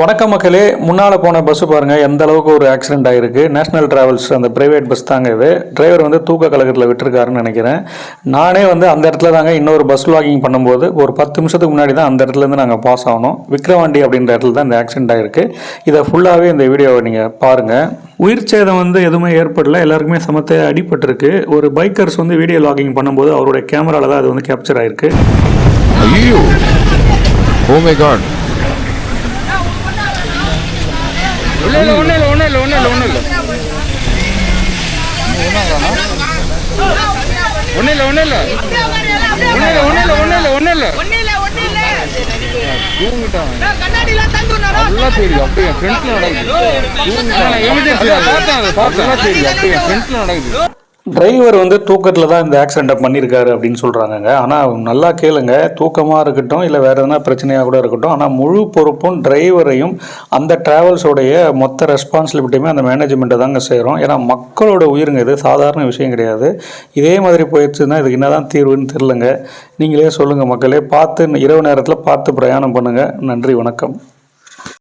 வணக்கம் மக்களே. முன்னால் போன பஸ்ஸு பாருங்கள் எந்த அளவுக்கு ஒரு ஆக்சிடென்ட் ஆகிருக்கு. நேஷனல் டிராவல்ஸ் அந்த ப்ரைவேட் பஸ் தாங்க இது. டிரைவர் வந்து தூக்க கலக்கத்தில் விட்டுருக்காருன்னு நினைக்கிறேன். நானே வந்து அந்த இடத்துல தாங்க இன்னொரு பஸ் லாகிங் பண்ணும்போது ஒரு 10 நிமிஷத்துக்கு முன்னாடி தான் அந்த இடத்துலேருந்து நாங்கள் பாஸ் ஆகணும். விக்ரவாண்டி அப்படின்ற இடத்துல தான் இந்த ஆக்சிடென்ட் ஆகிருக்கு. இதை ஃபுல்லாகவே இந்த வீடியோவை நீங்கள் பாருங்கள். உயிர் சேதம் வந்து எதுவுமே ஏற்படல, எல்லாருக்குமே சமத்தை அடிபட்டிருக்கு. ஒரு பைக்கர்ஸ் வந்து வீடியோ லாகிங் பண்ணும்போது அவருடைய கேமராவில் தான் அது வந்து கேப்சர் ஆகிருக்கு. ஐயோ, ஓ மை காட். டிரைவர் வந்து தூக்கத்தில் தான் இந்த ஆக்சிடென்ட்டை பண்ணியிருக்காரு அப்படின்னு சொல்கிறாங்க. ஆனால் நல்லா கேளுங்க, தூக்கமாக இருக்கட்டும் இல்லை வேறு எதனா பிரச்சனையாக கூட இருக்கட்டும், ஆனால் முழு பொறுப்பும் டிரைவரையும் அந்த டிராவல்ஸோடைய மொத்த ரெஸ்பான்சிபிலிட்டியுமே அந்த மேனேஜ்மெண்ட்டை தாங்க செய்கிறோம். ஏன்னா மக்களோட உயிருங்க, இது சாதாரண விஷயம் கிடையாது. இதே மாதிரி போயிடுச்சுன்னா இதுக்கு என்ன தான் தீர்வுன்னு தெரிலங்க. நீங்களே சொல்லுங்கள் மக்களே. பார்த்து இரவு நேரத்தில் பார்த்து பிரயாணம் பண்ணுங்கள். நன்றி, வணக்கம்.